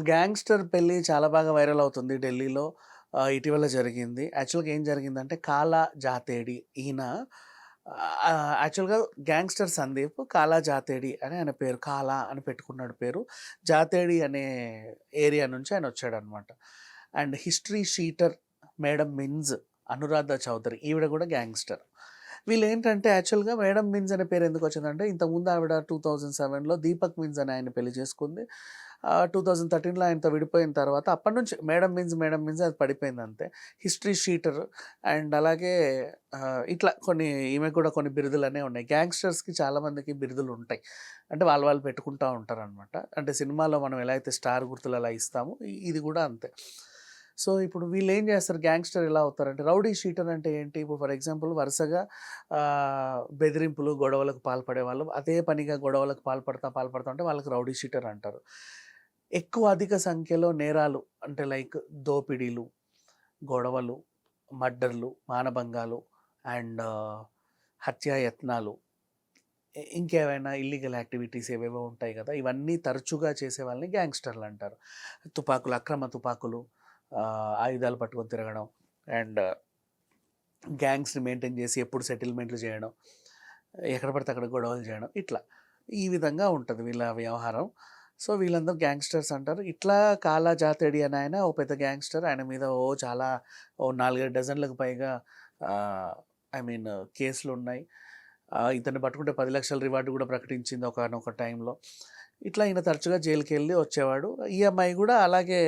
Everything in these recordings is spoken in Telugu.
ఒక గ్యాంగ్‌స్టర్ పెళ్లి చాలా బాగా వైరల్ అవుతుంది ఢిల్లీలో. ఇటీవల జరిగింది. యాక్చువల్‌గా ఏం జరిగిందంటే 'కాలా జాతేడి' ఈయన యాక్చువల్‌గా గ్యాంగ్‌స్టర్ సందీప్ 'కాలా జాతేడి' అని ఆయన పేరు. 'కాలా' అని పెట్టుకున్నాడు పేరు. జాతేడి అనే ఏరియా నుంచి ఆయన వచ్చాడనమాట. And history sheeter madam means Anuradha Chowdary ఈవిడ కూడా గ్యాంగ్‌స్టర్. వీళ్ళేంటంటే యాక్చువల్‌గా మేడమ్ మిన్స్ అనే పేరు ఎందుకొచ్చిందంటే ఇంతకుముందు ఆవిడ 2007లో దీపక్ మిన్స్ అని ఆయన్ని పెళ్లి చేసుకుంది. 2013లో ఆయనతో విడిపోయిన తర్వాత అప్పటినుంచి మేడమ్ మిన్స్ అది పడిపోయిందంతే. హిస్టరీ షీటర్ అండ్ అలాగే ఇట్లా కొన్ని ఈమెకు కూడా కొన్ని బిరుదులనేవి ఉన్నాయి. గ్యాంగ్‌స్టర్స్‌కి చాలా మందికి బిరుదులుంటాయి. అంటే వాళ్ళు పెట్టుకుంటా ఉంటారనమాట. అంటే సినిమాలో మనం ఎలా అయితే స్టార్ గుర్తులు అలా ఇస్తామో ఇది కూడా అంతే. సో, ఇప్పుడు వీళ్ళేం చేస్తారు గ్యాంగ్‌స్టర్ ఎలా అవుతారంటే రౌడీ షీటర్ అంటే ఏంటి? ఇప్పుడు ఫర్ ఎగ్జాంపుల్ వరుసగా బెదిరింపులు, గొడవలకు పాల్పడేవాళ్ళు అదే పనిగా గొడవలకు పాల్పడతా ఉంటే వాళ్ళకి రౌడీ షీటర్ అంటారు. అధిక సంఖ్యలో నేరాలు అంటే లైక్ దోపిడీలు, గొడవలు, మర్డర్‌లు, మానభంగాలు అండ్ హత్యాయత్నాలు ఇంకేవైనా ఇల్లీగల్ యాక్టివిటీస్ ఏవేవో ఉంటాయి కదా! ఇవన్నీ తరచుగా చేసే వాళ్ళని గ్యాంగ్‌స్టర్‌లంటారు. అక్రమ తుపాకులు, ఆయుధాలు పట్టుకొని తిరగడం అండ్ గ్యాంగ్స్‌ని మెయింటైన్ చేసి ఎప్పుడు సెటిల్మెంట్లు చేయడం, ఎక్కడ పడితే అక్కడ గొడవలు చేయడం ఇట్లా. ఈ విధంగా ఉంటది వీళ్ళ వ్యవహారం. సో, వీళ్ళందరూ గ్యాంగ్‌స్టర్స్ అంటారు. ఇట్లా కాలా జాతేడి అని ఆయన ఓ పెద్ద గ్యాంగ్‌స్టర్. ఆయన మీద చాలా 4, 5 డజన్‌లకు పైగా ఆహ్, ఐ మీన్ కేసులున్నాయి. ఇతన్ని పట్టుకుంటే 10,00,000 రివార్డ్ కూడా ప్రకటించింది ఒకానొక టైంలో. ఇట్లా ఈయన తరచుగా జైలుకెళ్ళి వచ్చేవాడు. ఈ అమ్మాయి కూడా అలాగే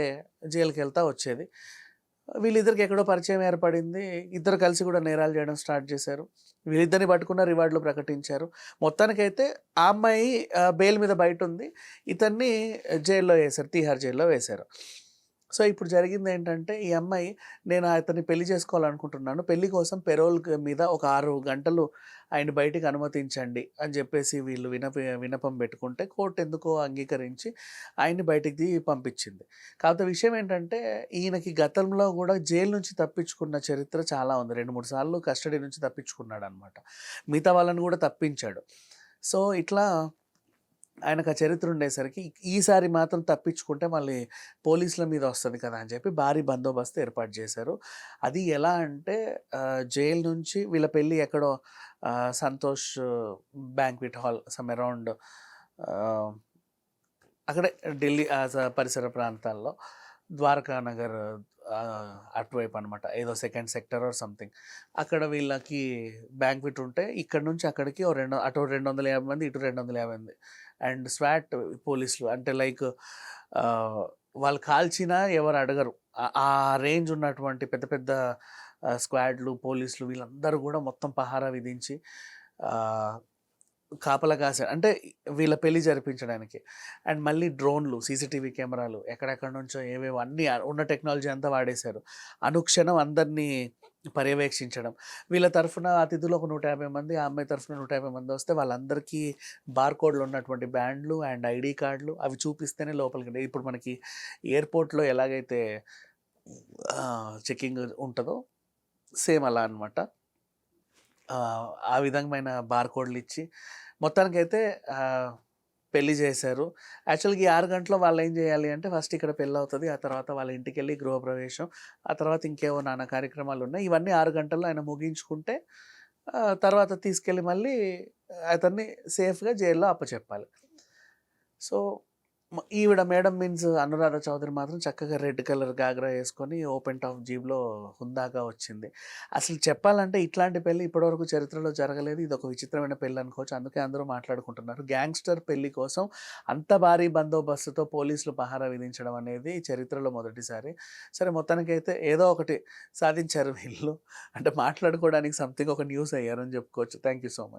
జైలుకెళ్తా వచ్చేది. వీళ్ళిద్దరికి ఎక్కడో పరిచయం ఏర్పడింది. ఇద్దరు కలిసి కూడా నేరాలు చేయడం స్టార్ట్ చేశారు. వీళ్ళిద్దరిని పట్టుకున్న రివార్డులు ప్రకటించారు. మొత్తానికైతే ఆ అమ్మాయి బెయిల్ మీద బయటుంది. ఇతన్ని జైల్లో వేశారు. తీహార్ జైల్లో వేశారు. సో, ఇప్పుడు జరిగిందేంటంటే ఈ అమ్మాయి నేను అతన్ని పెళ్లి చేసుకోవాలనుకుంటున్నాను. పెళ్లి కోసం పెరోల్ మీద ఒక 6 గంటలు ఆయన్ని బయటికి అనుమతించండి అని చెప్పేసి వీళ్ళు విన్నపం పెట్టుకుంటే కోర్ట్ ఎందుకో అంగీకరించి ఆయన్ని బయటికి పంపించింది. కాకపోతే విషయం ఏంటంటే ఈయనకి గతంలో కూడా జైలు నుంచి తప్పించుకున్న చరిత్ర చాలా ఉంది. 2, 3 సార్లు కస్టడీ నుంచి తప్పించుకున్నాడనమాట. మిగతా వాళ్ళని కూడా తప్పించాడు. సో, ఇట్లా ఆయనకు ఆ చరిత్ర ఉండేసరికి ఈసారి మాత్రం తప్పించుకుంటే మళ్ళీ పోలీసుల మీద వస్తది కదా అని చెప్పి భారీ బందోబస్తు ఏర్పాటు చేశారు. అది ఎలా అంటే జైలు నుంచి వీళ్ళ పెళ్లి ఎక్కడో Santosh banquet hall some around ఆహ్, అక్కడే ఢిల్లీ పరిసర ప్రాంతాల్లో ద్వారకా నగర్ అటువైపు అనమాట. ఏదో సెకండ్ సెక్టర్ ఆర్ సంథింగ్. అక్కడ వీళ్ళకి బ్యాంక్వెట్ ఉంటే ఇక్కడి నుంచి అక్కడికి అటు 250 మంది, ఇటు 250 మంది. అండ్ స్వాట్ పోలీసులు అంటే లైక్ వాళ్ళు కాల్చినా ఎవరు అడగరు. ఆ రేంజ్ ఉన్నటువంటి పెద్ద పెద్ద స్క్వాడ్లు, పోలీసులు వీళ్ళందరూ కూడా మొత్తం పహారా విధించి ఆహ్, కాపలా కాసారు. అంటే వీళ్ళ పెళ్లి జరిపించడానికి. అండ్ మళ్ళీ డ్రోన్‌లు, సీసీటీవీ కెమెరాలు ఎక్కడెక్కడి నుంచో ఏవేవో అన్నీ ఉన్న టెక్నాలజీ అంతా వాడేశారు. అనుక్షణం అందరినీ పర్యవేక్షించడం. వీళ్ళ తరఫున అతిథులు ఒక 150 మంది, ఆ అమ్మాయి తరఫున 150 మంది వస్తే వాళ్ళందరికీ బార్‌కోడ్‌లు ఉన్నటువంటి బ్యాండ్‌లు అండ్ ఐడీ కార్డ్‌లు అవి చూపిస్తేనే లోపలికి ఇప్పుడు మనకి ఎయిర్‌పోర్ట్‌లో ఎలాగైతే చెకింగ్ ఉంటదో సేమ్ అలా అనమాట. ఆ విధమైన బార్‌కోడ్‌లిచ్చి మొత్తానికైతే పెళ్లి చేశారు. యాక్చువల్‌గా ఈ 6 గంటల్లో వాళ్ళేం చేయాలి అంటే ఫస్ట్ ఇక్కడ పెళ్లవుతది. ఆ తర్వాత వాళ్ళ ఇంటికెళ్ళి గృహప్రవేశం. ఆ తర్వాత ఇంకేవో నానా కార్యక్రమాలున్నాయి. ఇవన్నీ 6 గంటల్లో ఆయన ముగించుకుంటే తర్వాత తీసుకెళ్ళి మళ్ళీ అతన్ని సేఫ్‌గా జైల్లో అప్పచెప్పాలి. సో, ఈవిడ మేడమ్ మీన్స్ అనురాధ చౌదరి మాత్రం చక్కగా రెడ్ కలర్ గాగ్రా యేసుకొని ఓపెన్ టాప్ జీబ్‌లో హుందాగా వచ్చింది. అసలు చెప్పాలంటే ఇట్లాంటి పెళ్లి ఇప్పటివరకు చరిత్రలో జరగలేదు. ఇదొక విచిత్రమైన పెళ్లి అనుకోవచ్చు. అందుకే అందరూ మాట్లాడుకుంటున్నారు. గ్యాంగ్‌స్టర్ పెళ్లి కోసం అంత భారీ బందోబస్తుతో పోలీసులు పహారా విధించడం అనేది చరిత్రలో మొదటిసారి. సరే మొత్తానికైతే ఏదో ఒకటి సాధించారు వీళ్ళు. అంటే మాట్లాడుకోవడానికి సంథింగ్ ఒక న్యూస్ అయ్యారని చెప్పుకోవచ్చు. Thank you so much.